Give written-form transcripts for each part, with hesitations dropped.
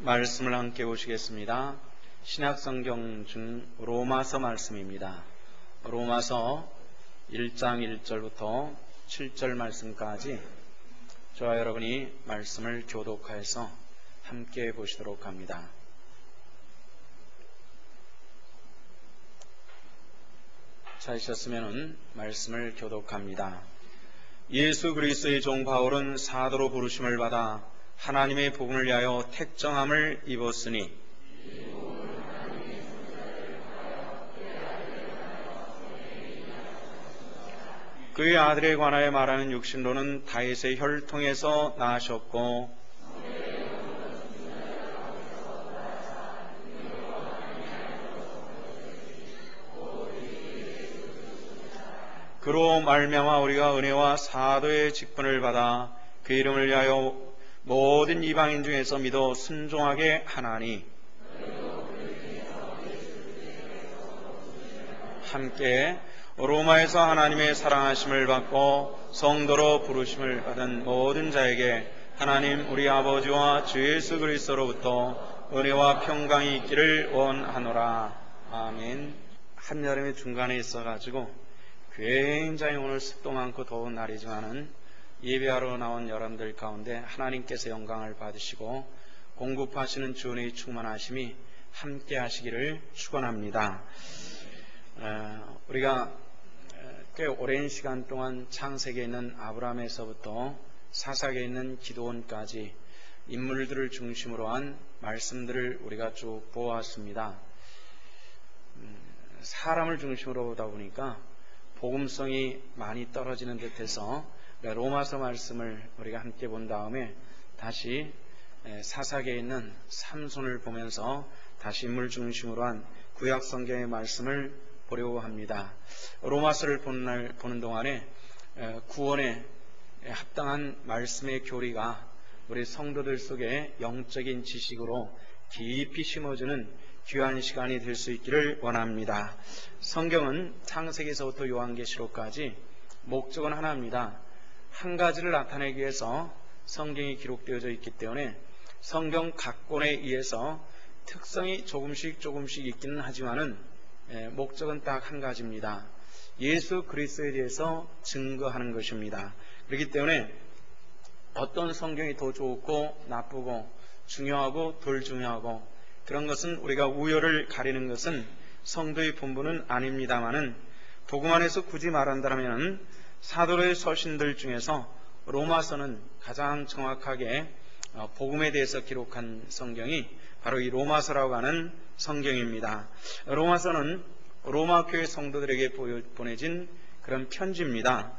말씀을 함께 보시겠습니다. 신약성경 중 로마서 말씀입니다. 로마서 1장 1절부터 7절 말씀까지 저와 여러분이 말씀을 교독하여서 함께 보시도록 합니다. 찾으셨으면 말씀을 교독합니다. 예수 그리스도의 종 바울은 사도로 부르심을 받아 하나님의 복음을 위하여 택정함을 입었으니 그의 아들에 관하여 말하는 육신론은 다윗의 혈통에서 나셨고 그로 말미암아 우리가 은혜와 사도의 직분을 받아 그 이름을 위하여 모든 이방인 중에서 믿어 순종하게 하나니 함께 로마에서 하나님의 사랑하심을 받고 성도로 부르심을 받은 모든 자에게 하나님 우리 아버지와 주 예수 그리스도로부터 은혜와 평강이 있기를 원하노라. 아멘. 한여름의 중간에 있어가지고 굉장히 오늘 습도 많고 더운 날이지만은 예배하러 나온 여러분들 가운데 하나님께서 영광을 받으시고 공급하시는 주의 충만하심이 함께 하시기를 축원합니다. 우리가 꽤 오랜 시간 동안 창세기에 있는 아브라함에서부터 사사기에 있는 기드온까지 인물들을 중심으로 한 말씀들을 우리가 쭉 보았습니다. 사람을 중심으로 보다 보니까 복음성이 많이 떨어지는 듯해서 로마서 말씀을 우리가 함께 본 다음에 다시 사사기에 있는 삼손을 보면서 다시 인물 중심으로 한 구약 성경의 말씀을 보려고 합니다. 로마서를 보는 동안에 구원에 합당한 말씀의 교리가 우리 성도들 속에 영적인 지식으로 깊이 심어주는 귀한 시간이 될 수 있기를 원합니다. 성경은 창세기에서부터 요한계시록까지 목적은 하나입니다. 한 가지를 나타내기 위해서 성경이 기록되어져 있기 때문에 성경 각 권에 의해서 특성이 조금씩 있기는 하지만은 목적은 딱 한 가지입니다. 예수 그리스도에 대해서 증거하는 것입니다. 그렇기 때문에 어떤 성경이 더 좋고 나쁘고 중요하고 덜 중요하고 그런 것은 우리가 우열을 가리는 것은 성도의 본분은 아닙니다만은 복음 안에서 굳이 말한다면 사도의 서신들 중에서 로마서는 가장 정확하게 복음에 대해서 기록한 성경이 바로 이 로마서라고 하는 성경입니다. 로마서는 로마 교회 성도들에게 보내진 그런 편지입니다.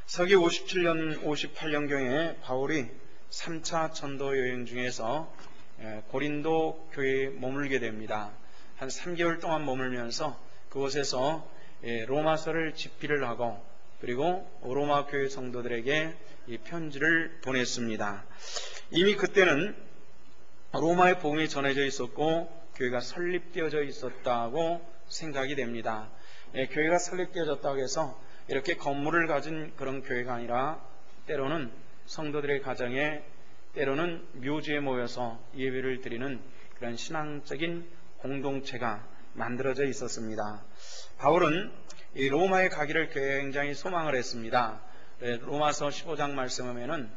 서기 57년, 58년경에 바울이 3차 전도 여행 중에서 고린도 교회에 머물게 됩니다. 한 3개월 동안 머물면서 그곳에서 로마서를 집필을 하고 그리고 로마 교회 성도들에게 이 편지를 보냈습니다. 이미 그때는 로마의 복음이 전해져 있었고 교회가 설립되어져 있었다고 생각이 됩니다. 교회가 설립되어졌다고 해서 이렇게 건물을 가진 그런 교회가 아니라 때로는 성도들의 가정에 때로는 묘지에 모여서 예배를 드리는 그런 신앙적인 공동체가 만들어져 있었습니다. 바울은 이 로마에 가기를 굉장히 소망을 했습니다. 로마서 15장 말씀하면은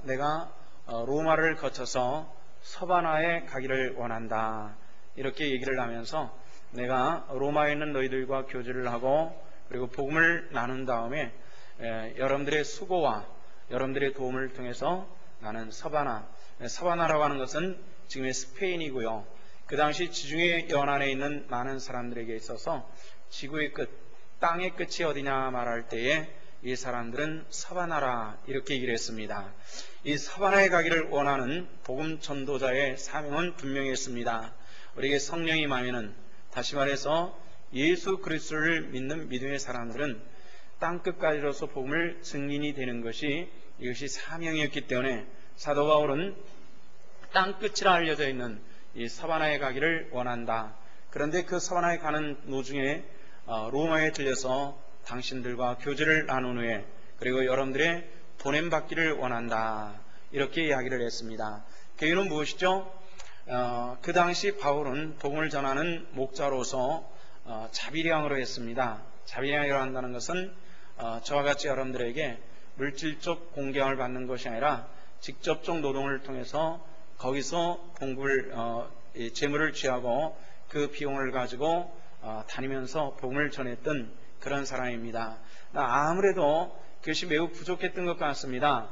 내가 로마를 거쳐서 서바나에 가기를 원한다 이렇게 얘기를 하면서 내가 로마에 있는 너희들과 교제를 하고 그리고 복음을 나눈 다음에 여러분들의 수고와 여러분들의 도움을 통해서 나는 서바나라고 하는 것은 지금의 스페인이고요. 그 당시 지중해 연안에 있는 많은 사람들에게 있어서 지구의 끝, 땅의 끝이 어디냐 말할 때에 이 사람들은 서바나라 이렇게 얘기를 했습니다. 이 서바나에 가기를 원하는 복음 전도자의 사명은 분명히 했습니다. 우리에게 성령이 임하면은 다시 말해서 예수 그리스도를 믿는 믿음의 사람들은 땅끝까지로서 복음을 증인이 되는 것이 이것이 사명이었기 때문에 사도 바울은 땅끝이라 알려져 있는 이 서바나에 가기를 원한다. 그런데 그 서바나에 가는 노중에 로마에 들려서 당신들과 교제를 나눈 후에 그리고 여러분들의 보냄받기를 원한다. 이렇게 이야기를 했습니다. 그 이유는 무엇이죠? 그 당시 바울은 복음을 전하는 목자로서 자비량으로 했습니다. 자비량이라고 한다는 것은 저와 같이 여러분들에게 물질적 공경을 받는 것이 아니라 직접적 노동을 통해서 거기서 공부를 재물을 취하고 그 비용을 가지고 다니면서 복음을 전했던 그런 사람입니다. 아무래도 그것이 매우 부족했던 것 같습니다.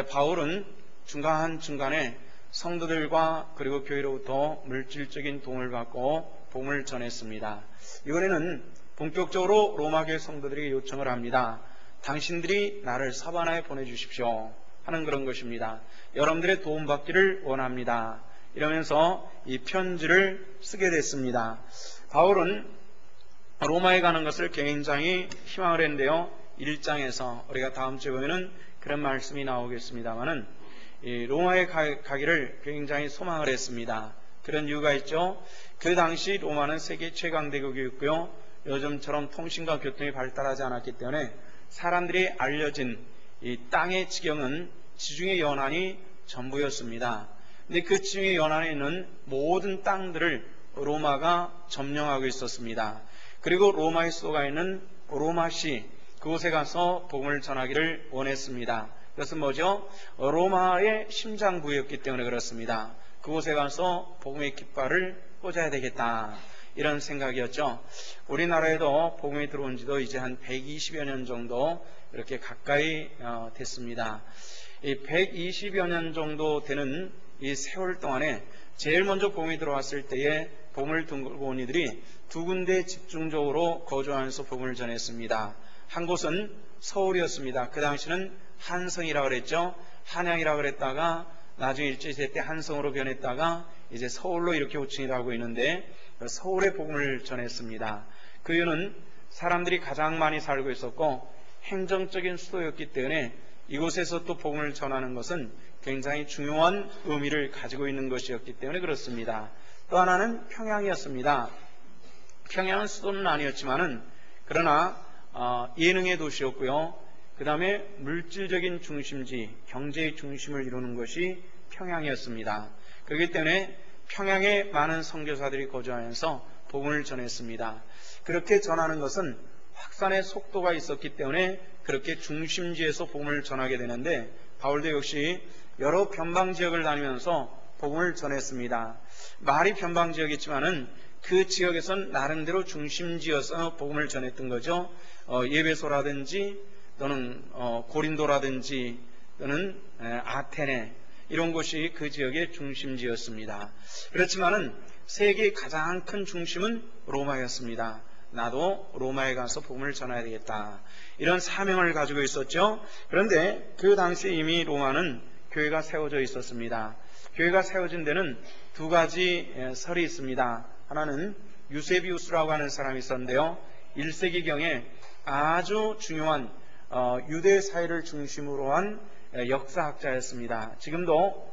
바울은 중간중간에 성도들과 그리고 교회로부터 물질적인 도움을 받고 복음을 전했습니다. 이번에는 본격적으로 로마교회 성도들에게 요청을 합니다. 당신들이 나를 사바나에 보내주십시오 하는 그런 것입니다. 여러분들의 도움받기를 원합니다. 이러면서 이 편지를 쓰게 됐습니다. 바울은 로마에 가는 것을 굉장히 희망을 했는데요. 1장에서 우리가 다음 주에 보면은 그런 말씀이 나오겠습니다만은 로마에 가기를 굉장히 소망을 했습니다. 그런 이유가 있죠. 그 당시 로마는 세계 최강 대국이었고요. 요즘처럼 통신과 교통이 발달하지 않았기 때문에 사람들이 알려진 이 땅의 지경은 지중해 연안이 전부였습니다. 근데 그 지중해 연안에 있는 모든 땅들을 로마가 점령하고 있었습니다. 그리고 로마의 수도가 있는 로마시, 그곳에 가서 복음을 전하기를 원했습니다. 그것은 뭐죠? 로마의 심장부였기 때문에 그렇습니다. 그곳에 가서 복음의 깃발을 꽂아야 되겠다, 이런 생각이었죠. 우리나라에도 복음이 들어온 지도 이제 한 120여 년 정도 이렇게 가까이 됐습니다. 이 120여 년 정도 되는 이 세월 동안에 제일 먼저 복음이 들어왔을 때에 복음을 들고 온 이들이 두 군데 집중적으로 거주하면서 복음을 전했습니다. 한 곳은 서울이었습니다. 그 당시는 한성이라고 그랬죠. 한양이라고 그랬다가 나중에 일제시대 때 한성으로 변했다가 이제 서울로 이렇게 호칭을 하고 있는데 서울의 복음을 전했습니다. 그 이유는 사람들이 가장 많이 살고 있었고 행정적인 수도였기 때문에 이곳에서 또 복음을 전하는 것은 굉장히 중요한 의미를 가지고 있는 것이었기 때문에 그렇습니다. 또 하나는 평양이었습니다. 평양은 수도는 아니었지만은 그러나 예능의 도시였고요. 그 다음에 물질적인 중심지, 경제의 중심을 이루는 것이 평양이었습니다. 그렇기 때문에 평양에 많은 선교사들이 거주하면서 복음을 전했습니다. 그렇게 전하는 것은 확산의 속도가 있었기 때문에 그렇게 중심지에서 복음을 전하게 되는데 바울도 역시 여러 변방지역을 다니면서 복음을 전했습니다. 말이 변방지역이지만은 그 지역에선 나름대로 중심지여서 복음을 전했던 거죠. 예배소라든지 또는 고린도라든지 또는 아테네, 이런 곳이 그 지역의 중심지였습니다. 그렇지만은 세계의 가장 큰 중심은 로마였습니다. 나도 로마에 가서 복음을 전해야 되겠다, 이런 사명을 가지고 있었죠. 그런데 그 당시 이미 로마는 교회가 세워져 있었습니다. 교회가 세워진 데는 두 가지 설이 있습니다. 하나는 유세비우스라고 하는 사람이 있었는데요. 1세기경에 아주 중요한 유대 사회를 중심으로 한 역사학자였습니다. 지금도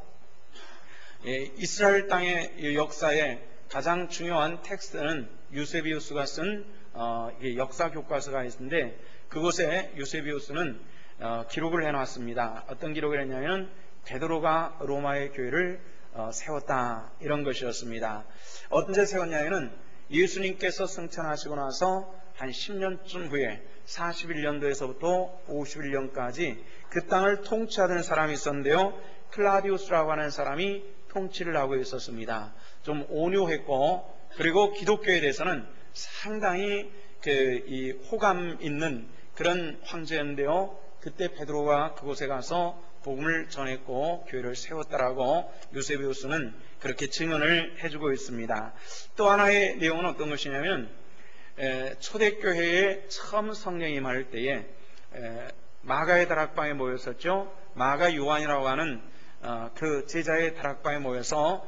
이스라엘 땅의 역사에 가장 중요한 텍스트는 유세비우스가 쓴 역사 교과서가 있는데 그곳에 유세비우스는 기록을 해놨습니다. 어떤 기록을 했냐면 베드로가 로마의 교회를 세웠다, 이런 것이었습니다. 언제 세웠냐면은 예수님께서 승천하시고 나서 한 10년쯤 후에 41년도에서부터 51년까지 그 땅을 통치하던 사람이 있었는데요. 클라디우스라고 하는 사람이 통치를 하고 있었습니다. 좀 온유했고 그리고 기독교에 대해서는 상당히 이 호감 있는 그런 황제였는데요. 그때 베드로가 그곳에 가서 복음을 전했고 교회를 세웠다라고 유세비우스는 그렇게 증언을 해주고 있습니다. 또 하나의 내용은 어떤 것이냐면 초대교회에 처음 성령이 임할 때에 마가의 다락방에 모였었죠. 마가 요한이라고 하는 그 제자의 다락방에 모여서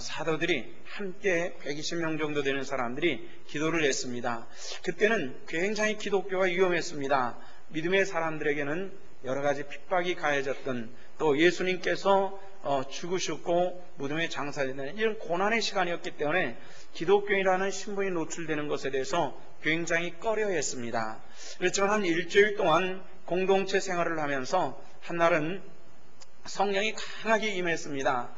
사도들이 함께 120명 정도 되는 사람들이 기도를 했습니다. 그때는 굉장히 기독교가 위험했습니다. 믿음의 사람들에게는 여러 가지 핍박이 가해졌던, 또 예수님께서 죽으셨고 무덤에 장사되는 이런 고난의 시간이었기 때문에 기독교인이라는 신분이 노출되는 것에 대해서 굉장히 꺼려했습니다. 그렇지만 한 일주일 동안 공동체 생활을 하면서 한날은 성령이 강하게 임했습니다.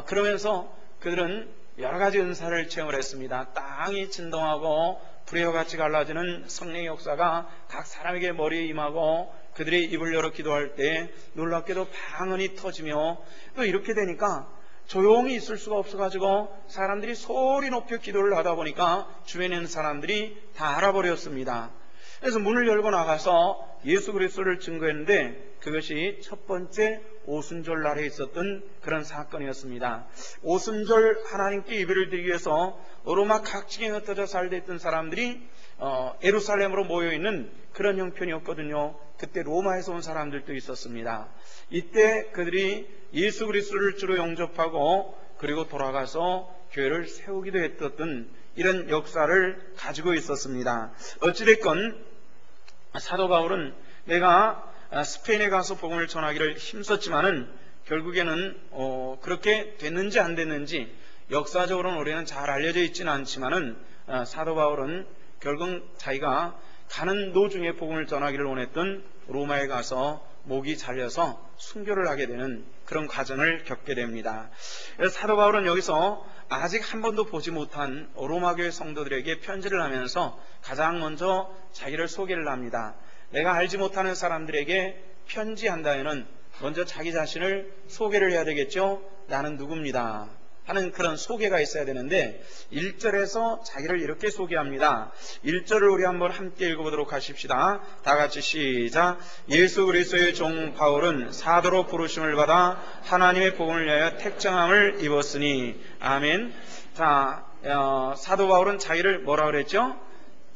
그러면서 그들은 여러 가지 은사를 체험을 했습니다. 땅이 진동하고 불의 같이 갈라지는 성령의 역사가 각 사람에게 머리에 임하고 그들의 입을 열어 기도할 때 놀랍게도 방언이 터지며, 또 이렇게 되니까 조용히 있을 수가 없어가지고 사람들이 소리 높여 기도를 하다 보니까 주변에 있는 사람들이 다 알아버렸습니다. 그래서 문을 열고 나가서 예수 그리스도를 증거했는데, 그것이 첫 번째 오순절 날에 있었던 그런 사건이었습니다. 오순절 하나님께 예배를 드리기 위해서 로마 각지에 흩어져 살고 있던 사람들이 예루살렘으로 모여있는 그런 형편이었거든요. 그때 로마에서 온 사람들도 있었습니다. 이때 그들이 예수 그리스도를 주로 영접하고 그리고 돌아가서 교회를 세우기도 했던 이런 역사를 가지고 있었습니다. 어찌됐건 사도 바울은 내가 스페인에 가서 복음을 전하기를 힘썼지만은 결국에는 그렇게 됐는지 안 됐는지 역사적으로는 우리는 잘 알려져 있지는 않지만은 사도 바울은 결국 자기가 가는 도중에 복음을 전하기를 원했던 로마에 가서 목이 잘려서 순교를 하게 되는 그런 과정을 겪게 됩니다. 그래서 사도 바울은 여기서 아직 한 번도 보지 못한 로마 교회 성도들에게 편지를 하면서 가장 먼저 자기를 소개를 합니다. 내가 알지 못하는 사람들에게 편지한다면은 먼저 자기 자신을 소개를 해야 되겠죠. 나는 누굽니다 하는 그런 소개가 있어야 되는데 1절에서 자기를 이렇게 소개합니다. 1절을 우리 한번 함께 읽어보도록 하십시다. 다 같이 시작. 예수 그리스도의 종 바울은 사도로 부르심을 받아 하나님의 복음을 위하여 택정함을 입었으니. 아멘. 자, 사도 바울은 자기를 뭐라 그랬죠?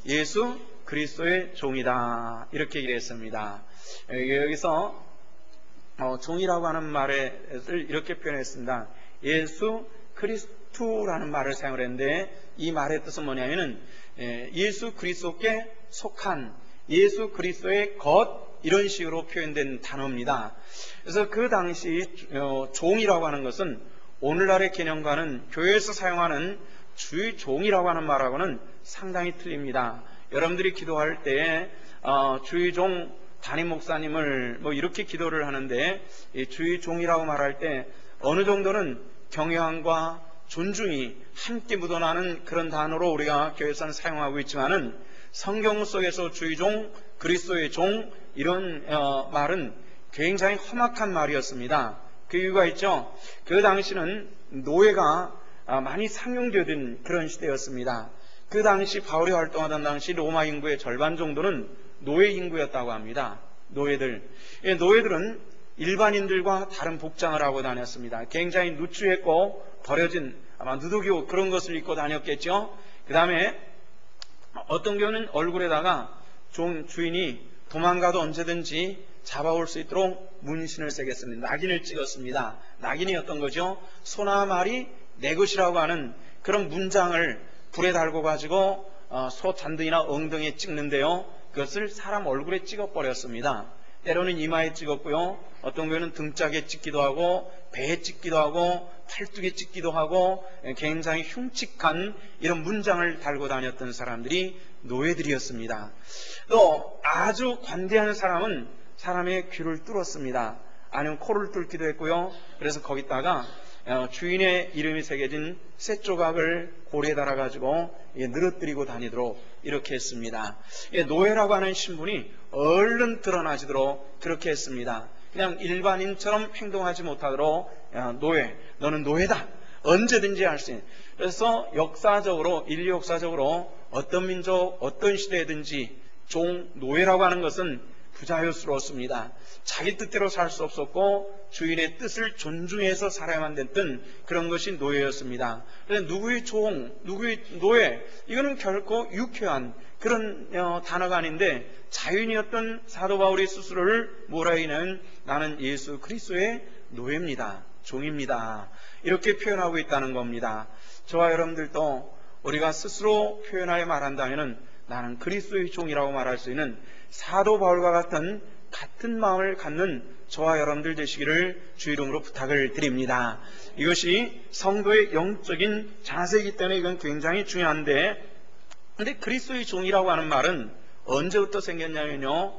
예수 그리스도의 종이다, 이렇게 얘기했습니다. 여기서 종이라고 하는 말을 이렇게 표현했습니다. 예수 그리스도라는 말을 사용을 했는데, 이 말의 뜻은 뭐냐면은 예수 그리스도께 속한, 예수 그리스도의 것, 이런 식으로 표현된 단어입니다. 그래서 그 당시 종이라고 하는 것은 오늘날의 개념과는, 교회에서 사용하는 주의 종이라고 하는 말하고는 상당히 틀립니다. 여러분들이 기도할 때 주의 종 담임 목사님을 뭐 이렇게 기도를 하는데, 이 주의 종이라고 말할 때 어느 정도는 경외함과 존중이 함께 묻어나는 그런 단어로 우리가 교회에서는 사용하고 있지만은, 성경 속에서 주의 종, 그리스도의 종, 이런 말은 굉장히 험악한 말이었습니다. 그 이유가 있죠. 그 당시는 노예가 많이 상용되던 그런 시대였습니다. 그 당시 바울이 활동하던 당시 로마 인구의 절반 정도는 노예 인구였다고 합니다. 노예들은 일반인들과 다른 복장을 하고 다녔습니다. 굉장히 누추했고 버려진 아마 누더기 그런 것을 입고 다녔겠죠. 그 다음에 어떤 경우는 얼굴에다가 주인이 도망가도 언제든지 잡아올 수 있도록 문신을 새겼습니다. 낙인을 찍었습니다. 낙인이 어떤 거죠? 소나 말이 내 것이라고 하는 그런 문장을 불에 달고 가지고 소 잔등이나 엉덩이에 찍는데요, 그것을 사람 얼굴에 찍어버렸습니다. 때로는 이마에 찍었고요, 어떤 경우는 등짝에 찍기도 하고 배에 찍기도 하고 팔뚝에 찍기도 하고 굉장히 흉측한 이런 문장을 달고 다녔던 사람들이 노예들이었습니다. 또 아주 관대한 사람은 사람의 귀를 뚫었습니다. 아니면 코를 뚫기도 했고요. 그래서 거기다가 주인의 이름이 새겨진 쇠조각을 고리에 달아가지고 늘어뜨리고 다니도록 이렇게 했습니다. 노예라고 하는 신분이 얼른 드러나지도록 그렇게 했습니다. 그냥 일반인처럼 행동하지 못하도록 노예, 너는 노예다, 언제든지 할 수 있는. 그래서 인류 역사적으로 어떤 민족, 어떤 시대든지 노예라고 하는 것은 부자유스러웠습니다. 자기 뜻대로 살 수 없었고 주인의 뜻을 존중해서 살아야만 됐던 그런 것이 노예였습니다. 그래서 누구의 누구의 노예, 이거는 결코 유쾌한 그런 단어가 아닌데, 자유인이었던 사도 바울이 스스로를 뭐라 하기는 나는 예수 그리스도의 노예입니다, 종입니다, 이렇게 표현하고 있다는 겁니다. 저와 여러분들도 우리가 스스로 표현하여 말한다면 나는 그리스도의 종이라고 말할 수 있는 사도 바울과 같은 마음을 갖는 저와 여러분들 되시기를 주 이름으로 부탁을 드립니다. 이것이 성도의 영적인 자세이기 때문에 이건 굉장히 중요한데, 근데 그리스도의 종이라고 하는 말은 언제부터 생겼냐면요,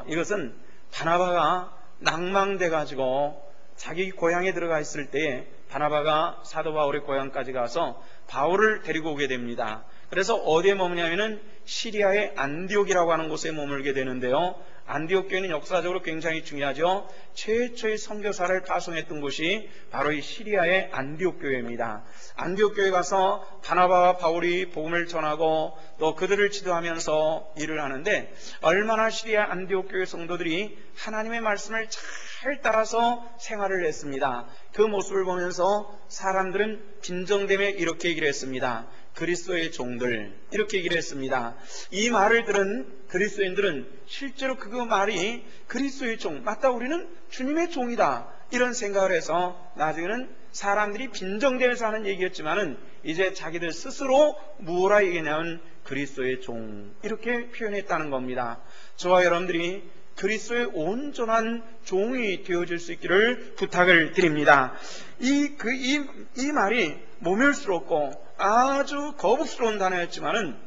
이것은 바나바가 낭망돼 가지고 자기 고향에 들어가 있을 때에 바나바가 사도 바울의 고향까지 가서 바울을 데리고 오게 됩니다. 그래서 어디에 머무냐면은 시리아의 안디옥이라고 하는 곳에 머물게 되는데요. 안디옥 교회는 역사적으로 굉장히 중요하죠. 최초의 선교사를 파송했던 곳이 바로 이 시리아의 안디옥 교회입니다. 안디옥 교회 가서 바나바와 바울이 복음을 전하고 또 그들을 지도하면서 일을 하는데, 얼마나 시리아 안디옥 교회 성도들이 하나님의 말씀을 잘 따라서 생활을 했습니다. 그 모습을 보면서 사람들은 빈정됨에 이렇게 얘기를 했습니다. 그리스도의 종들, 이렇게 얘기를 했습니다. 이 말을 들은 그리스도인들은 실제로 그 말이 그리스도의 종, 맞다, 우리는 주님의 종이다, 이런 생각을 해서 나중에는 사람들이 빈정대면서 하는 얘기였지만은 이제 자기들 스스로 무엇라 얘기냐면 그리스도의 종, 이렇게 표현했다는 겁니다. 저와 여러분들이 그리스도의 온전한 종이 되어질 수 있기를 부탁을 드립니다. 이 말이 모멸스럽고 아주 거북스러운 단어였지만은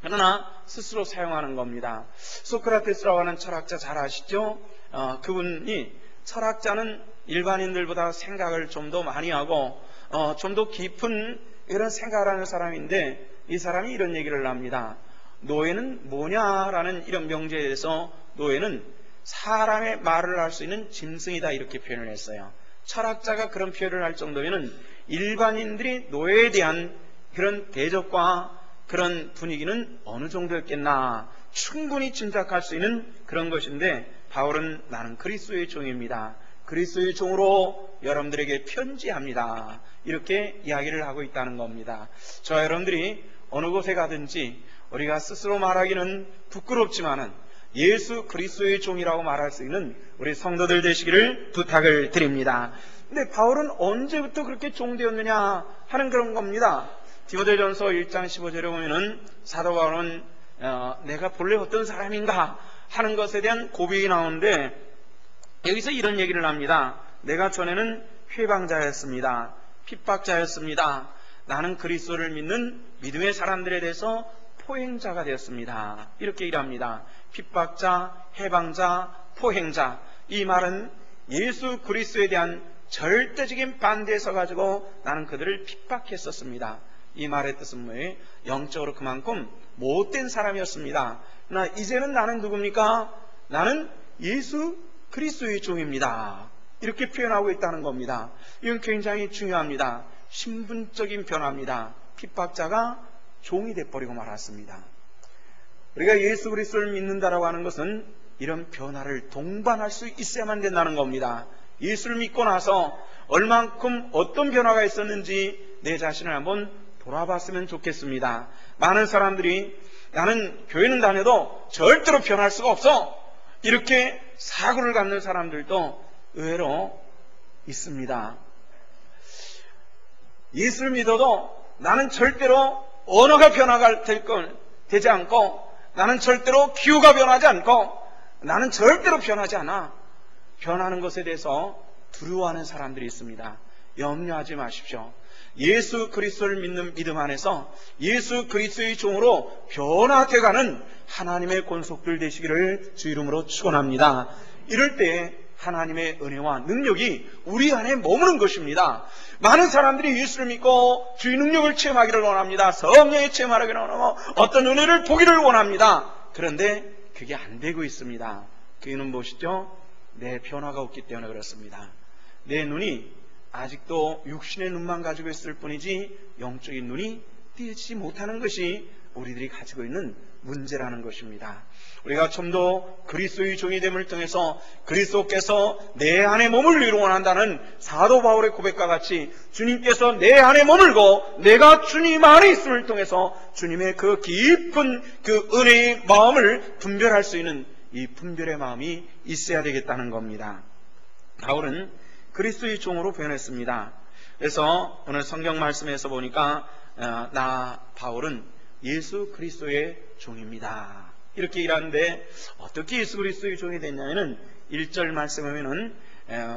그러나 스스로 사용하는 겁니다. 소크라테스라고 하는 철학자 잘 아시죠? 그분이, 철학자는 일반인들보다 생각을 좀 더 많이 하고 좀 더 깊은 이런 생각을 하는 사람인데, 이 사람이 이런 얘기를 합니다. 노예는 뭐냐라는 이런 명제에 대해서 노예는 사람의 말을 할 수 있는 짐승이다, 이렇게 표현을 했어요. 철학자가 그런 표현을 할 정도면 일반인들이 노예에 대한 그런 대접과 그런 분위기는 어느 정도였겠나 충분히 짐작할 수 있는 그런 것인데, 바울은 나는 그리스도의 종입니다, 그리스도의 종으로 여러분들에게 편지합니다, 이렇게 이야기를 하고 있다는 겁니다. 저와 여러분들이 어느 곳에 가든지 우리가 스스로 말하기는 부끄럽지만은 예수 그리스도의 종이라고 말할 수 있는 우리 성도들 되시기를 부탁을 드립니다. 근데 바울은 언제부터 그렇게 종되었느냐 하는 그런 겁니다. 디모데전서 1장 15절에 보면은 사도 바울은 내가 본래 어떤 사람인가 하는 것에 대한 고백이 나오는데, 여기서 이런 얘기를 합니다. 내가 전에는 회방자였습니다, 핍박자였습니다, 나는 그리스도를 믿는 믿음의 사람들에 대해서 포행자가 되었습니다, 이렇게 얘기합니다. 핍박자, 해방자, 포행자, 이 말은 예수 그리스도에 대한 절대적인 반대에 서가지고 나는 그들을 핍박했었습니다. 이 말의 뜻은 뭐예요? 영적으로 그만큼 못된 사람이었습니다. 그러나 이제는 나는 누굽니까? 나는 예수 그리스도의 종입니다, 이렇게 표현하고 있다는 겁니다. 이건 굉장히 중요합니다. 신분적인 변화입니다. 핍박자가 종이 돼버리고 말았습니다. 우리가 예수 그리스도를 믿는다라고 하는 것은 이런 변화를 동반할 수 있어야만 된다는 겁니다. 예수를 믿고 나서 얼만큼 어떤 변화가 있었는지 내 자신을 한번 돌아봤으면 좋겠습니다. 많은 사람들이 나는 교회는 다녀도 절대로 변할 수가 없어, 이렇게 사고를 갖는 사람들도 의외로 있습니다. 예수를 믿어도 나는 절대로 언어가 변화가 되지 않고, 나는 절대로 기후가 변하지 않고, 나는 절대로 변하지 않아. 변하는 것에 대해서 두려워하는 사람들이 있습니다. 염려하지 마십시오. 예수 그리스도를 믿는 믿음 안에서 예수 그리스도의 종으로 변화돼가는 하나님의 권속들 되시기를 주 이름으로 축원합니다. 이럴 때 하나님의 은혜와 능력이 우리 안에 머무는 것입니다. 많은 사람들이 예수를 믿고 주의 능력을 체험하기를 원합니다. 성령의 체험하기를 원하고 어떤 은혜를 보기를 원합니다. 그런데 그게 안 되고 있습니다. 그 이유는 무엇이죠? 내 변화가 없기 때문에 그렇습니다. 내 눈이 아직도 육신의 눈만 가지고 있을 뿐이지 영적인 눈이 띄지 못하는 것이 우리들이 가지고 있는 문제라는 것입니다. 우리가 좀 더 그리스도의 종이 됨을 통해서 그리스도께서 내 안에 머물기를 원한다는 사도 바울의 고백과 같이 주님께서 내 안에 머물고 내가 주님 안에 있음을 통해서 주님의 그 깊은 그 은혜의 마음을 분별할 수 있는 이 분별의 마음이 있어야 되겠다는 겁니다. 바울은 그리스도의 종으로 표현했습니다. 그래서 오늘 성경 말씀에서 보니까 나 바울은 예수 그리스도의 종입니다, 이렇게 일하는데, 어떻게 예수 그리스도의 종이 됐냐면은 1절 말씀에 보면은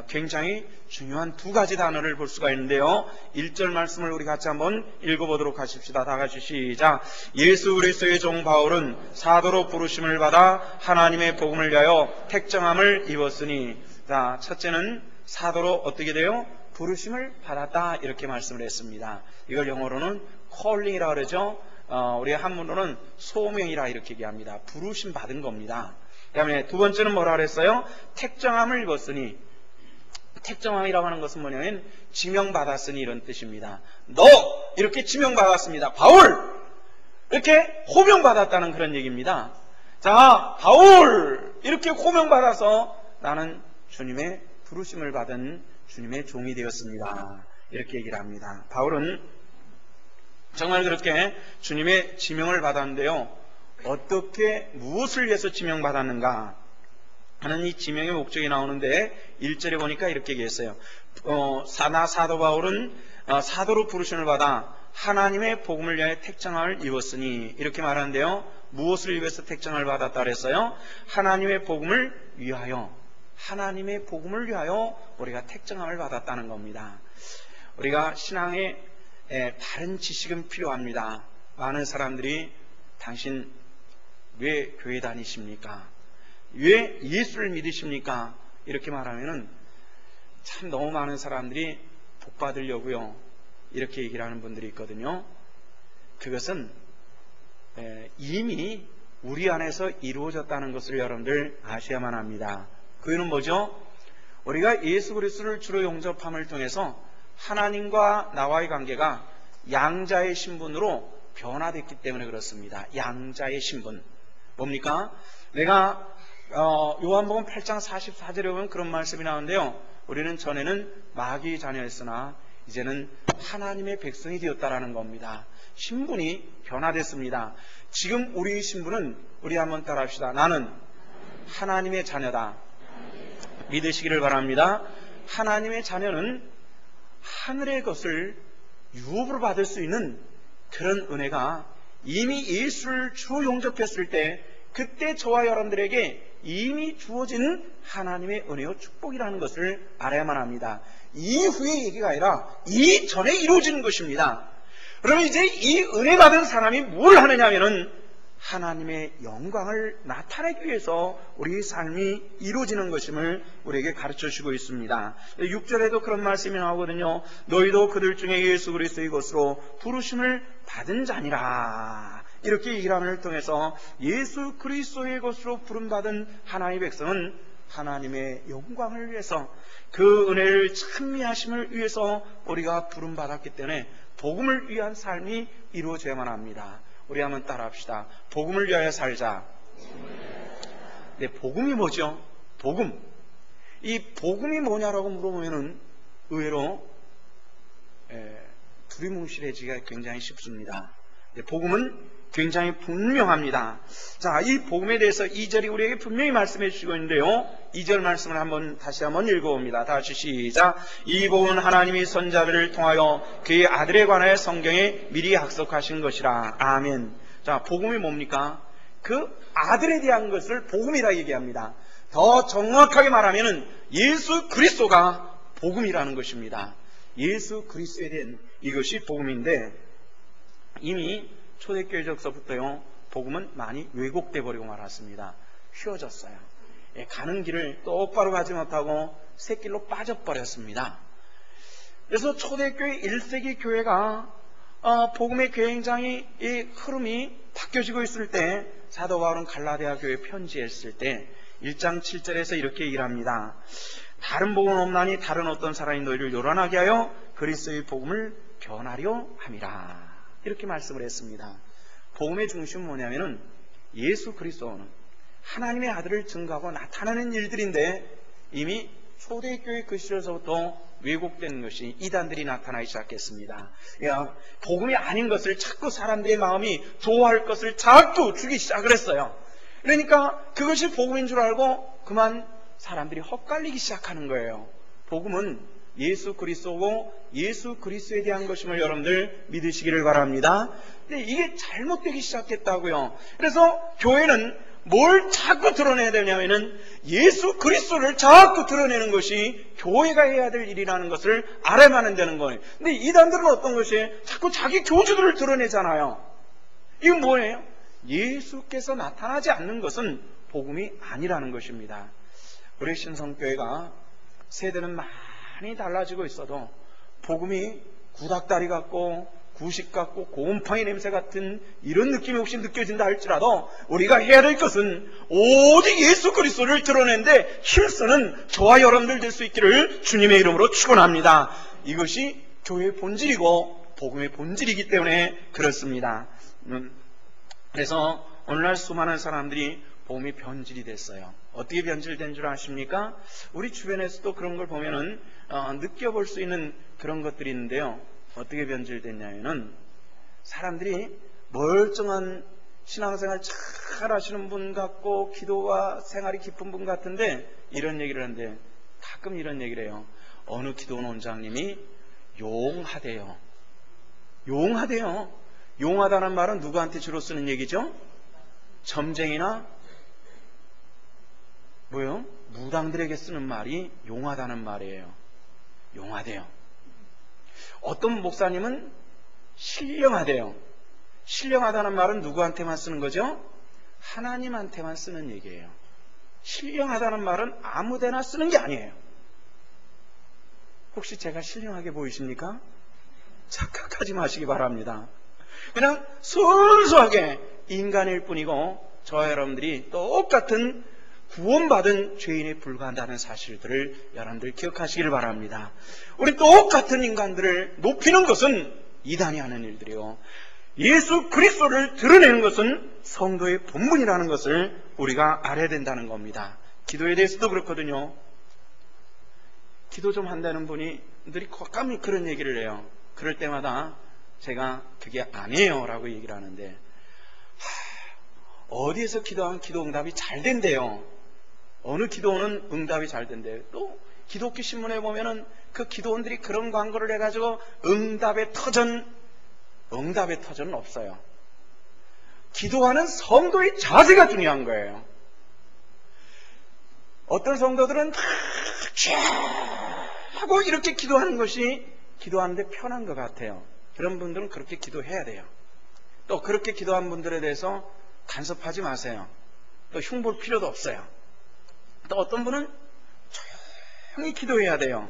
굉장히 중요한 두 가지 단어를 볼 수가 있는데요. 1절 말씀을 우리 같이 한번 읽어보도록 하십시다. 다 같이 시작. 예수 그리스도의 종 바울은 사도로 부르심을 받아 하나님의 복음을 위하여 택정함을 입었으니. 자, 첫째는 사도로 어떻게 돼요? 부르심을 받았다 이렇게 말씀을 했습니다. 이걸 영어로는 calling이라고 그러죠. 우리 한문으로는 소명이라 이렇게 얘기합니다. 부르심 받은 겁니다. 그 다음에 두 번째는 뭐라 그랬어요? 택정함을 입었으니, 택정함이라고 하는 것은 뭐냐면 지명받았으니 이런 뜻입니다. 너 이렇게 지명받았습니다. 바울 이렇게 호명받았다는 그런 얘기입니다. 자, 바울 이렇게 호명받아서 나는 주님의 부르심을 받은 주님의 종이 되었습니다. 이렇게 얘기를 합니다. 바울은 정말 그렇게 주님의 지명을 받았는데요. 어떻게 무엇을 위해서 지명받았는가 하는 이 지명의 목적이 나오는데 1절에 보니까 이렇게 얘기했어요. 나 사도 바울은 사도로 부르심을 받아 하나님의 복음을 위하여 택정함을 입었으니 이렇게 말하는데요. 무엇을 위해서 택정을 받았다 그랬어요? 하나님의 복음을 위하여, 하나님의 복음을 위하여 우리가 택정함을 받았다는 겁니다. 우리가 신앙에 바른 지식은 필요합니다. 많은 사람들이 당신 왜 교회 다니십니까? 왜 예수를 믿으십니까? 이렇게 말하면은 참 너무 많은 사람들이 복 받으려고요 이렇게 얘기를 하는 분들이 있거든요. 그것은 이미 우리 안에서 이루어졌다는 것을 여러분들 아셔야만 합니다. 그 이유는 뭐죠? 우리가 예수 그리스도를 주로 영접함을 통해서 하나님과 나와의 관계가 양자의 신분으로 변화됐기 때문에 그렇습니다. 양자의 신분 뭡니까? 내가 요한복음 8장 44절에 보면 그런 말씀이 나오는데요. 우리는 전에는 마귀의 자녀였으나 이제는 하나님의 백성이 되었다라는 겁니다. 신분이 변화됐습니다. 지금 우리의 신분은 우리 한번 따라합시다. 나는 하나님의 자녀다. 믿으시기를 바랍니다. 하나님의 자녀는 하늘의 것을 유업으로 받을 수 있는 그런 은혜가 이미 예수를 주로 용접했을 때 그때 저와 여러분들에게 이미 주어진 하나님의 은혜와 축복이라는 것을 알아야만 합니다. 이후의 얘기가 아니라 이전에 이루어지는 것입니다. 그러면 이제 이 은혜 받은 사람이 뭘 하느냐 하면은 하나님의 영광을 나타내기 위해서 우리의 삶이 이루어지는 것임을 우리에게 가르쳐 주고 있습니다. 6절에도 그런 말씀이 나오거든요. 너희도 그들 중에 예수 그리스도의 것으로 부르심을 받은 자니라. 이렇게 얘기를 함을 통해서 예수 그리스도의 것으로 부름받은 하나님의 백성은 하나님의 영광을 위해서 그 은혜를 찬미하심을 위해서 우리가 부름받았기 때문에 복음을 위한 삶이 이루어져야만 합니다. 우리 한번 따라합시다. 복음을 위하여 살자. 네, 복음이 뭐죠? 복음. 이 복음이 뭐냐라고 물어보면은 의외로 두리뭉실해지기가 굉장히 쉽습니다. 네, 복음은 굉장히 분명합니다. 자, 이 복음에 대해서 2절이 우리에게 분명히 말씀해 주시고 있는데요. 2절 말씀을 다시 한번 읽어봅니다. 다시 시작. 이 복음은 하나님이 선자들을 통하여 그의 아들에 관하여 성경에 미리 약속하신 것이라. 아멘. 자, 복음이 뭡니까? 그 아들에 대한 것을 복음이라 얘기합니다. 더 정확하게 말하면은 예수 그리스도가 복음이라는 것입니다. 예수 그리스도에 대한 이것이 복음인데 이미 초대교회적서부터요 복음은 많이 왜곡돼 버리고 말았습니다. 휘어졌어요. 가는 길을 똑바로 가지 못하고 새길로 빠져버렸습니다. 그래서 초대교회 1세기 교회가 복음의 굉장히 이 흐름이 바뀌어지고 있을 때 사도 바울은 갈라디아 교회에 편지했을 때 1장 7절에서 이렇게 얘기를 합니다. 다른 복음은 없나니 다른 어떤 사람이 너희를 요란하게 하여 그리스도의 복음을 변하려 함이라. 이렇게 말씀을 했습니다. 복음의 중심은 뭐냐면은 예수 그리스도는 하나님의 아들을 증거하고 나타나는 일들인데 이미 초대교회 그 시절서부터 왜곡된 것이 이단들이 나타나기 시작했습니다. 복음이 아닌 것을 자꾸 사람들의 마음이 좋아할 것을 자꾸 주기 시작을 했어요. 그러니까 그것이 복음인 줄 알고 그만 사람들이 헛갈리기 시작하는 거예요. 복음은 예수 그리스도고 예수 그리스도에 대한 것임을 여러분들 믿으시기를 바랍니다. 근데 이게 잘못되기 시작했다고요. 그래서 교회는 뭘 자꾸 드러내야 되냐면은 예수 그리스도를 자꾸 드러내는 것이 교회가 해야 될 일이라는 것을 알아야만 되는 거예요. 근데 이단들은 어떤 것이에요? 자꾸 자기 교주들을 드러내잖아요. 이건 뭐예요? 예수께서 나타나지 않는 것은 복음이 아니라는 것입니다. 우리 신성교회가 세대는 많이 많이 달라지고 있어도 복음이 구닥다리 같고 구식 같고 곰팡이 냄새 같은 이런 느낌이 혹시 느껴진다 할지라도 우리가 해야 될 것은 오직 예수 그리스도를 드러내는데 힘쓰는 저와 여러분들 될 수 있기를 주님의 이름으로 축원합니다. 이것이 교회의 본질이고 복음의 본질이기 때문에 그렇습니다. 그래서 오늘날 수많은 사람들이 복음이 변질이 됐어요. 어떻게 변질된 줄 아십니까? 우리 주변에서도 그런 걸 보면은 느껴볼 수 있는 그런 것들이 있는데요. 어떻게 변질됐냐면은 사람들이 멀쩡한 신앙생활 잘 하시는 분 같고 기도와 생활이 깊은 분 같은데 이런 얘기를 하는데 가끔 이런 얘기를 해요. 어느 기도원 원장님이 용하대요. 용하대요. 용하다는 말은 누구한테 주로 쓰는 얘기죠? 점쟁이나 뭐요? 무당들에게 쓰는 말이 용하다는 말이에요. 용하대요. 어떤 목사님은 신령하대요. 신령하다는 말은 누구한테만 쓰는 거죠? 하나님한테만 쓰는 얘기예요. 신령하다는 말은 아무데나 쓰는 게 아니에요. 혹시 제가 신령하게 보이십니까? 착각하지 마시기 바랍니다. 그냥 순수하게 인간일 뿐이고 저와 여러분들이 똑같은 구원받은 죄인에 불과한다는 사실들을 여러분들 기억하시길 바랍니다. 우리 똑같은 인간들을 높이는 것은 이단이 하는 일들이요, 예수 그리스도를 드러내는 것은 성도의 본분이라는 것을 우리가 알아야 된다는 겁니다. 기도에 대해서도 그렇거든요. 기도 좀 한다는 분들이 가끔 그런 얘기를 해요. 그럴 때마다 제가 그게 아니에요 라고 얘기를 하는데, 어디에서 기도하면 기도 응답이 잘 된대요. 어느 기도원은 응답이 잘 된대요. 또 기독교 신문에 보면은 그 기도원들이 그런 광고를 해가지고 응답의 터전은 없어요. 기도하는 성도의 자세가 중요한 거예요. 어떤 성도들은 하고 이렇게 기도하는 것이 기도하는데 편한 것 같아요. 그런 분들은 그렇게 기도해야 돼요. 또 그렇게 기도한 분들에 대해서 간섭하지 마세요. 또 흉볼 필요도 없어요. 또 어떤 분은 조용히 기도해야 돼요.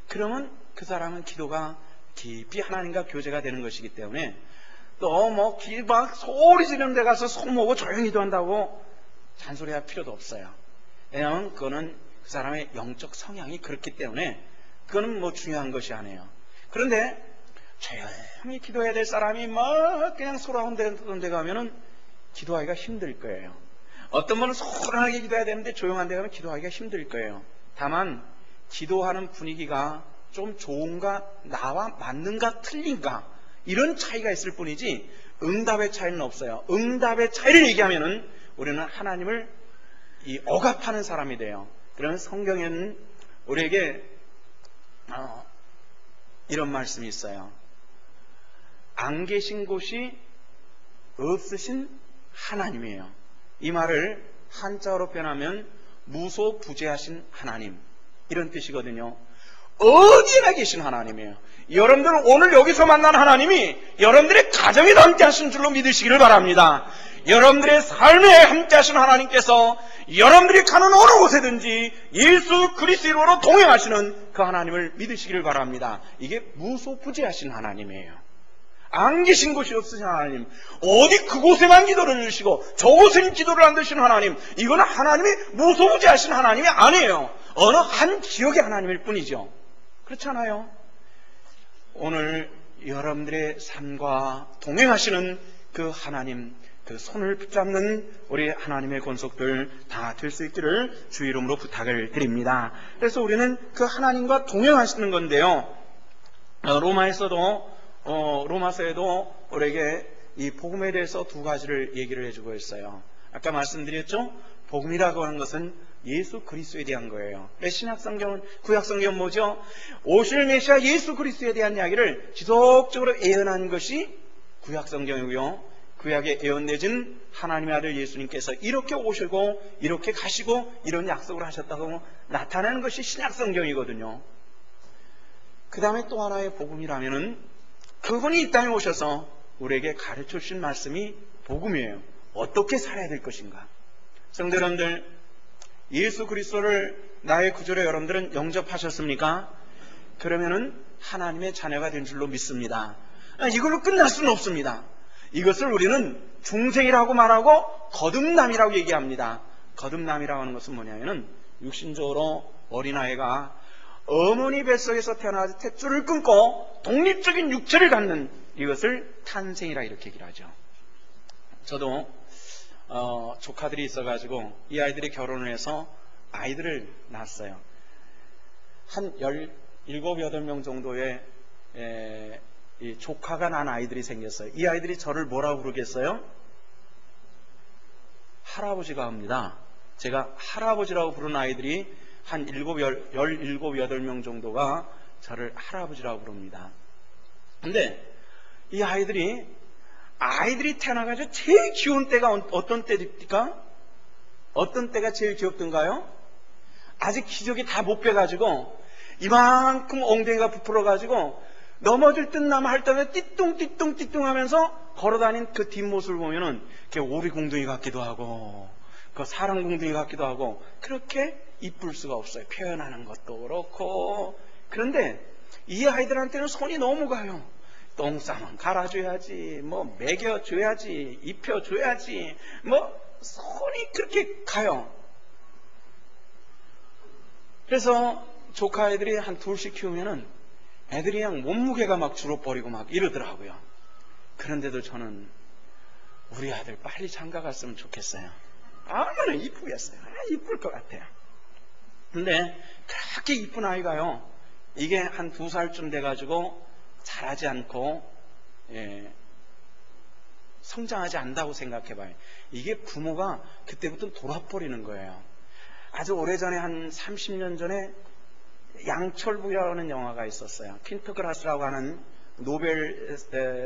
그러면 그 사람은 기도가 깊이 하나님과 교제가 되는 것이기 때문에, 또 막 소리 지르는 데 가서 손 모으고 조용히 기도한다고 잔소리할 필요도 없어요. 왜냐하면 그거는 그 사람의 영적 성향이 그렇기 때문에 그거는 중요한 것이 아니에요. 그런데 조용히 기도해야 될 사람이 막 그냥 소라운데 데 가면은 기도하기가 힘들 거예요. 어떤 분은 소란하게 기도해야 되는데 조용한 데 가면 기도하기가 힘들 거예요. 다만 기도하는 분위기가 좀 좋은가, 나와 맞는가 틀린가, 이런 차이가 있을 뿐이지 응답의 차이는 없어요. 응답의 차이를 얘기하면은 우리는 하나님을 억압하는 사람이 돼요. 그러면 성경에는 우리에게 이런 말씀이 있어요. 안 계신 곳이 없으신 하나님이에요. 이 말을 한자어로 표현하면 무소부재하신 하나님, 이런 뜻이거든요. 어디에나 계신 하나님이에요. 여러분들은 오늘 여기서 만난 하나님이 여러분들의 가정에도 함께 하신 줄로 믿으시기를 바랍니다. 여러분들의 삶에 함께 하신 하나님께서 여러분들이 가는 어느 곳에든지 예수 그리스도로 동행하시는 그 하나님을 믿으시기를 바랍니다. 이게 무소부재하신 하나님이에요. 안 계신 곳이 없으신 하나님, 어디 그곳에만 기도를 주시고 저곳에는 기도를 안 드시는 하나님, 이거는 하나님이 무소부재하신 하나님이 아니에요. 어느 한 지역의 하나님일 뿐이죠. 그렇잖아요. 오늘 여러분들의 삶과 동행하시는 그 하나님, 그 손을 붙잡는 우리 하나님의 권속들 다 될 수 있기를 주 이름으로 부탁을 드립니다. 그래서 우리는 그 하나님과 동행하시는 건데요, 로마서에도 우리에게 이 복음에 대해서 두 가지를 얘기를 해주고 있어요. 아까 말씀드렸죠? 복음이라고 하는 것은 예수 그리스도에 대한 거예요. 신약성경은, 구약성경은 뭐죠? 오실 메시아 예수 그리스도에 대한 이야기를 지속적으로 예언한 것이 구약성경이고요, 구약에 예언내진 하나님의 아들 예수님께서 이렇게 오시고 이렇게 가시고 이런 약속을 하셨다고 나타내는 것이 신약성경이거든요. 그 다음에 또 하나의 복음이라면은 그분이 이 땅에 오셔서 우리에게 가르쳐 주신 말씀이 복음이에요. 어떻게 살아야 될 것인가. 성도 여러분들, 예수 그리스도를 나의 구주로 여러분들은 영접하셨습니까? 그러면은 하나님의 자녀가 된 줄로 믿습니다. 이걸로 끝날 수는 없습니다. 이것을 우리는 중생이라고 말하고 거듭남이라고 얘기합니다. 거듭남이라고 하는 것은 뭐냐면은 육신적으로 어린아이가 어머니 뱃속에서 태어나서 탯줄을 끊고 독립적인 육체를 갖는 이것을 탄생이라 이렇게 얘기를 하죠. 저도 조카들이 있어가지고 이 아이들이 결혼을 해서 아이들을 낳았어요. 한 17, 8명 정도의 이 조카가 난 아이들이 생겼어요. 이 아이들이 저를 뭐라고 부르겠어요? 할아버지가 합니다. 제가 할아버지라고 부르는 아이들이 한 17, 8명 정도가 저를 할아버지라고 부릅니다. 근데 이 아이들이 태어나가지고 제일 귀여운 때가 어떤 때입니까? 어떤 때가 제일 귀엽던가요? 아직 기저귀 다 못 빼가지고 이만큼 엉덩이가 부풀어가지고 넘어질 듯 나면 할 때마다 띠뚱띠뚱 하면서 걸어다닌 그 뒷모습을 보면은 오리공둥이 같기도 하고 그 사랑공둥이 같기도 하고 그렇게 이쁠 수가 없어요. 표현하는 것도 그렇고. 그런데 이 아이들한테는 손이 너무 가요. 똥 싸면 갈아줘야지, 뭐 먹여줘야지, 입혀줘야지, 뭐 손이 그렇게 가요. 그래서 조카 애들이 한 둘씩 키우면은 애들이 그냥 몸무게가 막 줄어버리고 막 이러더라고요. 그런데도 저는 우리 아들 빨리 장가 갔으면 좋겠어요. 얼마나 이쁘겠어요. 이쁠 것 같아요. 근데 그렇게 이쁜 아이가요, 이게 한 2살쯤 돼가지고 자라지 않고 성장하지 않는다고 생각해봐요. 이게 부모가 그때부터 돌아버리는 거예요. 아주 오래전에 한 30년 전에 양철부야라는 영화가 있었어요. 퀸터그라스라고 하는 노벨상을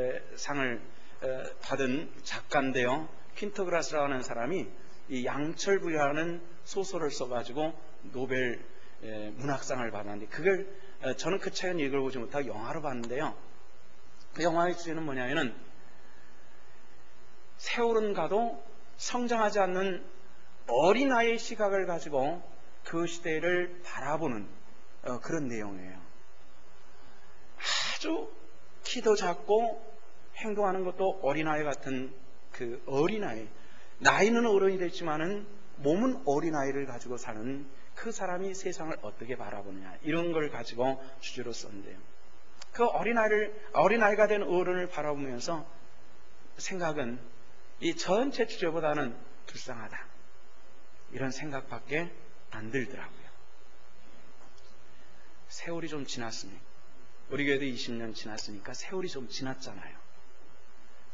받은 작가인데요. 퀸터그라스라고 하는 사람이 이 양철부야라는 소설을 써가지고 노벨 문학상을 받았는데, 그걸 저는 그 책은 읽어보지 못하고 영화로 봤는데요. 그 영화의 주제는 뭐냐면은 세월은 가도 성장하지 않는 어린아이의 시각을 가지고 그 시대를 바라보는 그런 내용이에요. 아주 키도 작고 행동하는 것도 어린아이 같은 그 어린아이, 나이는 어른이 됐지만은 몸은 어린아이를 가지고 사는 그 사람이 세상을 어떻게 바라보느냐, 이런 걸 가지고 주제로 썼는데요. 그 어린아이가 된 어른을 바라보면서 생각은 이 전체 주제보다는 불쌍하다, 이런 생각밖에 안 들더라고요. 세월이 좀 지났습니다. 우리 교회도 20년 지났으니까 세월이 좀 지났잖아요.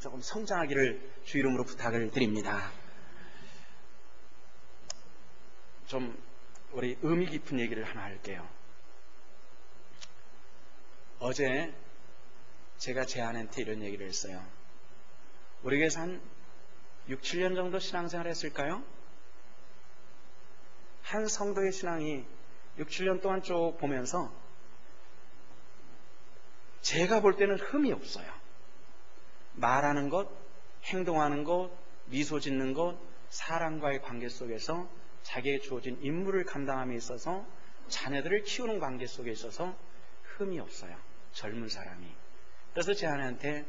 조금 성장하기를 주 이름으로 부탁을 드립니다. 좀 우리 의미 깊은 얘기를 하나 할게요. 어제 제가 제 아내한테 이런 얘기를 했어요. 우리 교회에서 한 6, 7년 정도 신앙생활 했을까요? 한 성도의 신앙이 6, 7년 동안 쭉 보면서 제가 볼 때는 흠이 없어요. 말하는 것, 행동하는 것, 미소 짓는 것, 사람과의 관계 속에서 자기에게 주어진 임무를 감당함에 있어서 자녀들을 키우는 관계 속에 있어서 흠이 없어요. 젊은 사람이. 그래서 제 아내한테, 야,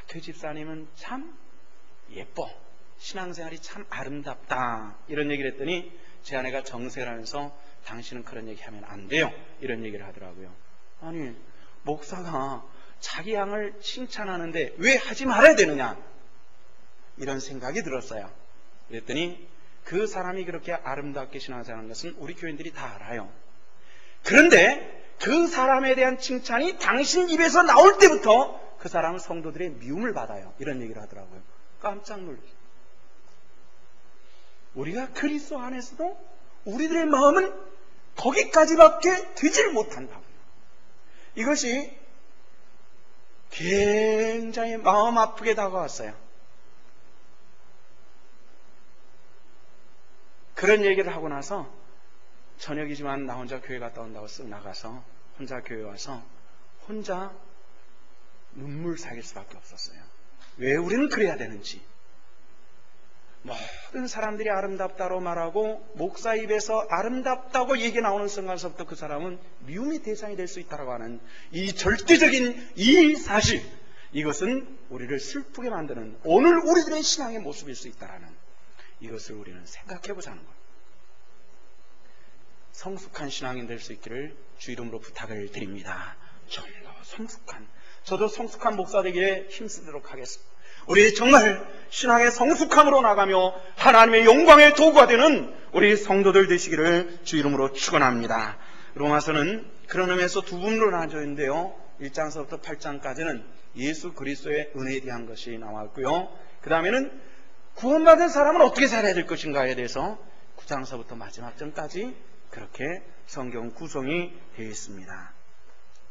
그 집사님은 참 예뻐, 신앙생활이 참 아름답다, 이런 얘기를 했더니 제 아내가 정색을 하면서 당신은 그런 얘기 하면 안 돼요, 이런 얘기를 하더라고요. 아니, 목사가 자기 양을 칭찬하는데 왜 하지 말아야 되느냐, 이런 생각이 들었어요. 그랬더니 그 사람이 그렇게 아름답게 신앙생활하는 것은 우리 교인들이 다 알아요. 그런데 그 사람에 대한 칭찬이 당신 입에서 나올 때부터 그 사람은 성도들의 미움을 받아요, 이런 얘기를 하더라고요. 깜짝 놀랐어요. 우리가 그리스도 안에서도 우리들의 마음은 거기까지밖에 되질 못한다고요. 이것이 굉장히 마음 아프게 다가왔어요. 그런 얘기를 하고 나서 저녁이지만 나 혼자 교회 갔다 온다고 쓱 나가서 혼자 교회 와서 혼자 눈물 삭일 수밖에 없었어요. 왜 우리는 그래야 되는지, 모든 사람들이 아름답다고 말하고 목사 입에서 아름답다고 얘기 나오는 순간서부터 그 사람은 미움의 대상이 될 수 있다고 하는 이 절대적인 이 사실, 이것은 우리를 슬프게 만드는 오늘 우리들의 신앙의 모습일 수 있다는 이것을 우리는 생각해 보자는 거예요. 성숙한 신앙인 될 수 있기를 주 이름으로 부탁을 드립니다. 좀 더 성숙한, 저도 성숙한 목사 되기에 힘쓰도록 하겠습니다. 우리 정말 신앙의 성숙함으로 나가며 하나님의 영광의 도구가 되는 우리 성도들 되시기를 주 이름으로 축원합니다. 로마서는 그런 의미에서 두 부분으로 나눠져 있는데요, 1장서부터 8장까지는 예수 그리스도의 은혜에 대한 것이 나왔고요, 그 다음에는 구원받은 사람은 어떻게 살아야 될 것인가에 대해서 9장서부터 마지막 장까지 그렇게 성경 구성이 되어 있습니다.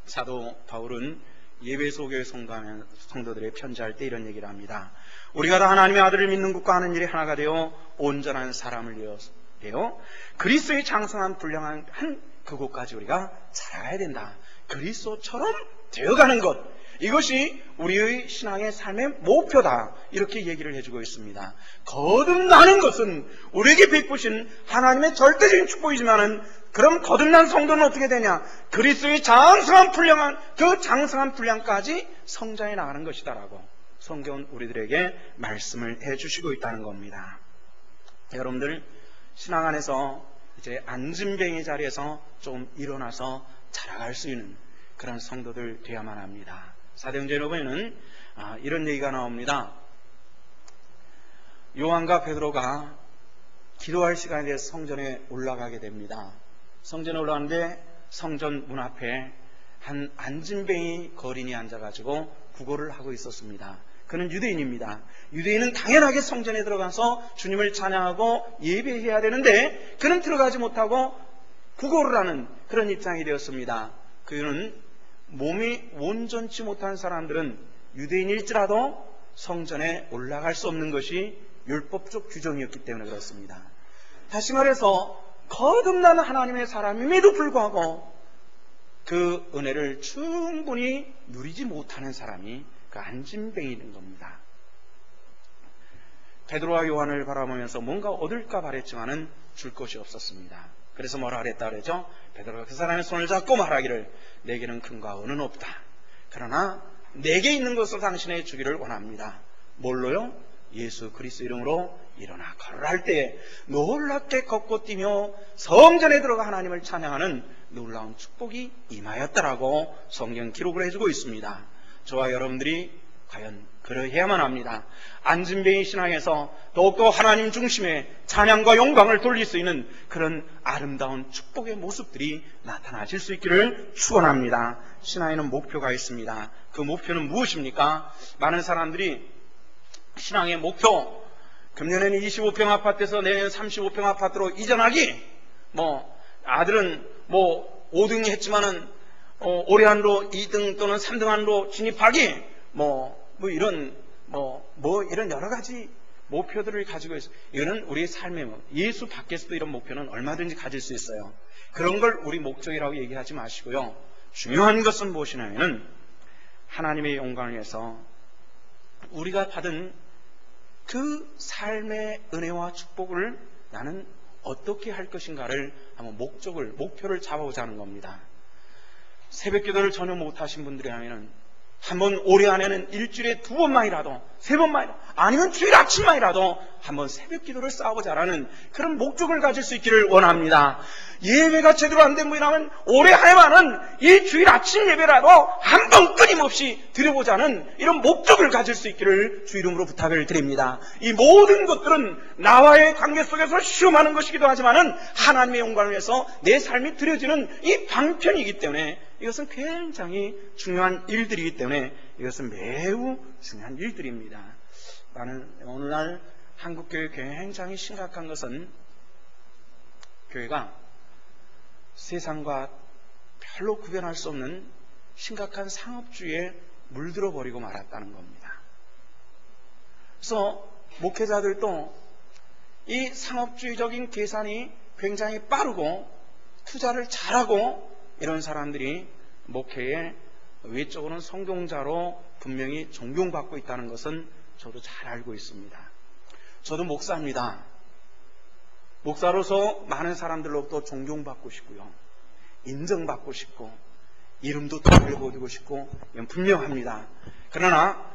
사도 바울은 예배소 교회 성도들의 편지할 때 이런 얘기를 합니다. 우리가 다 하나님의 아들을 믿는 것과 하는 일이 하나가 되어 온전한 사람을 되어 그리스도의 장성한 분량한 그곳까지 우리가 자라가야 된다. 그리스도처럼 되어가는 것, 이것이 우리의 신앙의 삶의 목표다, 이렇게 얘기를 해주고 있습니다. 거듭나는 것은 우리에게 베푸신 하나님의 절대적인 축복이지만은, 그럼 거듭난 성도는 어떻게 되냐? 그리스도의 장성한 분량한 그 장성한 분량까지 성장해 나가는 것이다라고 성경은 우리들에게 말씀을 해주시고 있다는 겁니다. 여러분들 신앙 안에서 이제 앉은뱅이 자리에서 좀 일어나서 자라갈 수 있는 그런 성도들 되어야만 합니다. 사도행전에는 이런 얘기가 나옵니다. 요한과 베드로가 기도할 시간에 대해서 성전에 올라가게 됩니다. 성전에 올라가는데 성전 문 앞에 한 앉은뱅이 거린이 앉아가지고 구걸을 하고 있었습니다. 그는 유대인입니다. 유대인은 당연하게 성전에 들어가서 주님을 찬양하고 예배해야 되는데 그는 들어가지 못하고 구걸을 하는 그런 입장이 되었습니다. 그는 몸이 온전치 못한 사람들은 유대인일지라도 성전에 올라갈 수 없는 것이 율법적 규정이었기 때문에 그렇습니다. 다시 말해서 거듭난 하나님의 사람임에도 불구하고 그 은혜를 충분히 누리지 못하는 사람이 그 앉은뱅이인 겁니다. 베드로와 요한을 바라보면서 뭔가 얻을까 바랬지만은 줄 것이 없었습니다. 그래서 뭐라 그랬다 그러죠? 베드로가 그 사람의 손을 잡고 말하기를 내게는 금과 은은 없다. 그러나 내게 있는 것을 당신에게 주기를 원합니다. 뭘로요? 예수 그리스도 이름으로 일어나 걸으라 할 때에 놀랍게 걷고 뛰며 성전에 들어가 하나님을 찬양하는 놀라운 축복이 임하였다라고 성경 기록을 해주고 있습니다. 저와 여러분들이 과연 그러해야만 합니다. 앉은뱅이 신앙에서 더욱더 하나님 중심의 찬양과 영광을 돌릴 수 있는 그런 아름다운 축복의 모습들이 나타나실 수 있기를 축원합니다. 신앙에는 목표가 있습니다. 그 목표는 무엇입니까? 많은 사람들이 신앙의 목표, 금년에는 25평 아파트에서 내년 35평 아파트로 이전하기, 아들은 5등이 했지만은 올해 안으로 2등 또는 3등 안으로 진입하기, 이런 여러 가지 목표들을 가지고 있어요. 이거는 우리의 삶의 예수 밖에서도 이런 목표는 얼마든지 가질 수 있어요. 그런 걸 우리 목적이라고 얘기하지 마시고요. 중요한 것은 무엇이냐면은 하나님의 영광을 위해서 우리가 받은 그 삶의 은혜와 축복을 나는 어떻게 할 것인가를 한번 목표를 잡아보자는 겁니다. 새벽 기도를 전혀 못하신 분들이라면 한번 올해 안에는 일주일에 2번만이라도 3번만이라도 아니면 주일 아침만이라도 한번 새벽 기도를 쌓아보자라는 그런 목적을 가질 수 있기를 원합니다. 예배가 제대로 안 된 분이라면 올해 한 해만은 이 주일 아침 예배라도 한 번 끊임없이 드려보자는 이런 목적을 가질 수 있기를 주 이름으로 부탁을 드립니다. 이 모든 것들은 나와의 관계 속에서 시험하는 것이기도 하지만은 하나님의 영광을 위해서 내 삶이 드려지는 이 방편이기 때문에 이것은 굉장히 중요한 일들이기 때문에 이것은 매우 중요한 일들입니다. 나는 오늘날 한국교회 굉장히 심각한 것은 교회가 세상과 별로 구별할 수 없는 심각한 상업주의에 물들어 버리고 말았다는 겁니다. 그래서 목회자들도 이 상업주의적인 계산이 굉장히 빠르고 투자를 잘하고 이런 사람들이 목회에 외적으로는 성공자로 분명히 존경받고 있다는 것은 저도 잘 알고 있습니다. 저도 목사입니다. 목사로서 많은 사람들로부터 존경받고 싶고요. 인정받고 싶고 이름도 더 알려드리고 싶고 이건 분명합니다. 그러나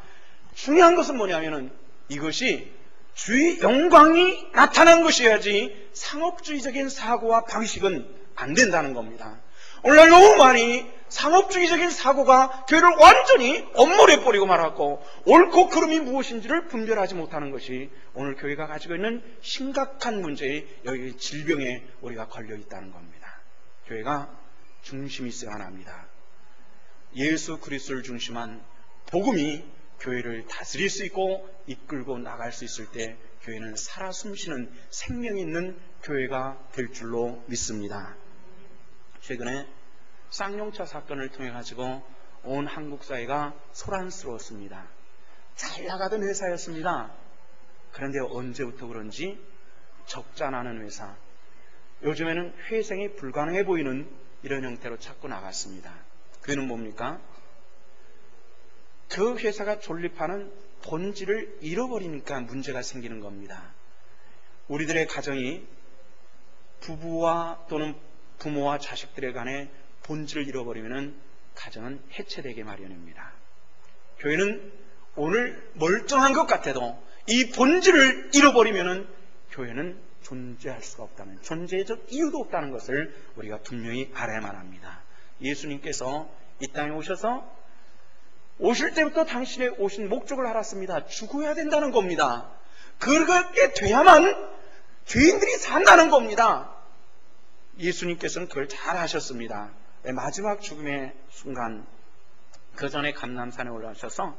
중요한 것은 뭐냐면은 이것이 주의 영광이 나타난 것이어야지 상업주의적인 사고와 방식은 안 된다는 겁니다. 오늘날 너무 많이 상업주의적인 사고가 교회를 완전히 엄몰해버리고 말았고 옳고 그름이 무엇인지를 분별하지 못하는 것이 오늘 교회가 가지고 있는 심각한 문제의 여기 질병에 우리가 걸려 있다는 겁니다. 교회가 중심이 있어야만 합니다. 예수 그리스도를 중심한 복음이 교회를 다스릴 수 있고 이끌고 나갈 수 있을 때 교회는 살아 숨쉬는 생명이 있는 교회가 될 줄로 믿습니다. 최근에 쌍용차 사건을 통해 가지고 온 한국 사회가 소란스러웠습니다. 잘 나가던 회사였습니다. 그런데 언제부터 그런지 적자 나는 회사, 요즘에는 회생이 불가능해 보이는 이런 형태로 자꾸 나갔습니다. 그는 뭡니까? 그 회사가 존립하는 본질을 잃어버리니까 문제가 생기는 겁니다. 우리들의 가정이 부부와 또는 부모와 자식들에 간의 본질을 잃어버리면 가정은 해체되게 마련입니다. 교회는 오늘 멀쩡한 것 같아도 이 본질을 잃어버리면 교회는 존재할 수가 없다는, 존재적 이유도 없다는 것을 우리가 분명히 알아야만 합니다. 예수님께서 이 땅에 오셔서 오실 때부터 당신의 오신 목적을 알았습니다. 죽어야 된다는 겁니다. 그렇게 돼야만 죄인들이 산다는 겁니다. 예수님께서는 그걸 잘 아셨습니다. 마지막 죽음의 순간, 그 전에 감람산에 올라오셔서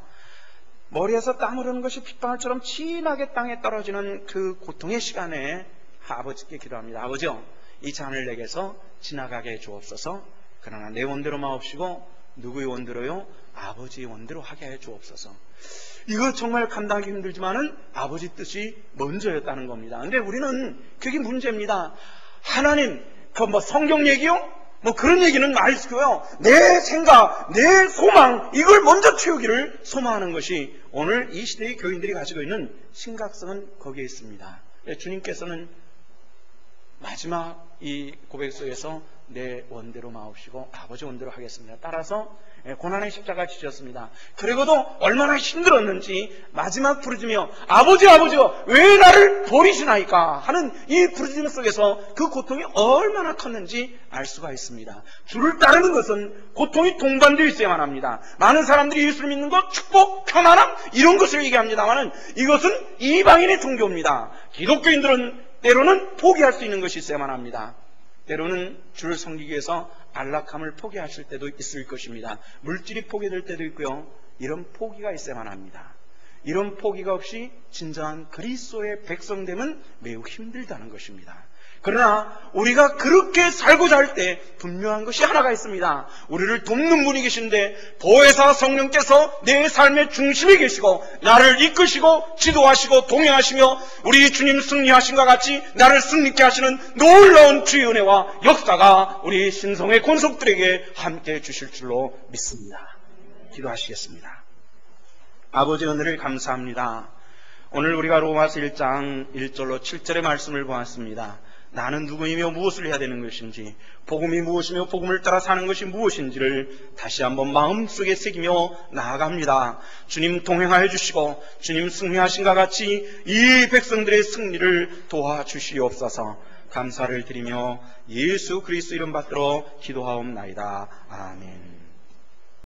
머리에서 땀 흐르는 것이 핏방울처럼 진하게 땅에 떨어지는 그 고통의 시간에 아버지께 기도합니다. 아버지요, 이 잔을 내게서 지나가게 해 주옵소서. 그러나 내 원대로 마옵시고 누구의 원대로요? 아버지의 원대로 하게 해 주옵소서. 이거 정말 감당하기 힘들지만은 아버지 뜻이 먼저였다는 겁니다. 근데 우리는 그게 문제입니다. 하나님, 성경 얘기요? 그런 얘기는 말고요. 내 생각, 내 소망, 이걸 먼저 채우기를 소망하는 것이 오늘 이 시대의 교인들이 가지고 있는 심각성은 거기에 있습니다. 주님께서는 마지막 이 고백 속에서 내 원대로 마옵시고 아버지 원대로 하겠습니다. 따라서 고난의 십자가를 지셨습니다. 그리고도 얼마나 힘들었는지 마지막 부르짖으며 아버지 아버지여 왜 나를 버리시나이까 하는 이 부르짖음 속에서 그 고통이 얼마나 컸는지 알 수가 있습니다. 주를 따르는 것은 고통이 동반되어 있어야만 합니다. 많은 사람들이 예수를 믿는 것, 축복, 편안함 이런 것을 얘기합니다만 이것은 이방인의 종교입니다. 기독교인들은 때로는 포기할 수 있는 것이 있어야만 합니다. 때로는 주를 섬기기 위해서 안락함을 포기하실 때도 있을 것입니다. 물질이 포기될 때도 있고요. 이런 포기가 있어야만 합니다. 이런 포기가 없이 진정한 그리스도의 백성됨은 매우 힘들다는 것입니다. 그러나 우리가 그렇게 살고자 할 때 분명한 것이 하나가 있습니다. 우리를 돕는 분이 계신데 보혜사 성령께서 내 삶의 중심에 계시고 나를 이끄시고 지도하시고 동행하시며 우리 주님 승리하신 것 같이 나를 승리케 하시는 놀라운 주의 은혜와 역사가 우리 신성의 권속들에게 함께해 주실 줄로 믿습니다. 기도하시겠습니다. 아버지 은혜를 감사합니다. 오늘 우리가 로마서 1장 1절로 7절의 말씀을 보았습니다. 나는 누구이며 무엇을 해야 되는 것인지, 복음이 무엇이며 복음을 따라 사는 것이 무엇인지를 다시 한번 마음속에 새기며 나아갑니다. 주님 동행하여 주시고 주님 승리하신 것 같이 이 백성들의 승리를 도와주시옵소서. 감사를 드리며 예수 그리스도 이름 받들어 기도하옵나이다. 아멘.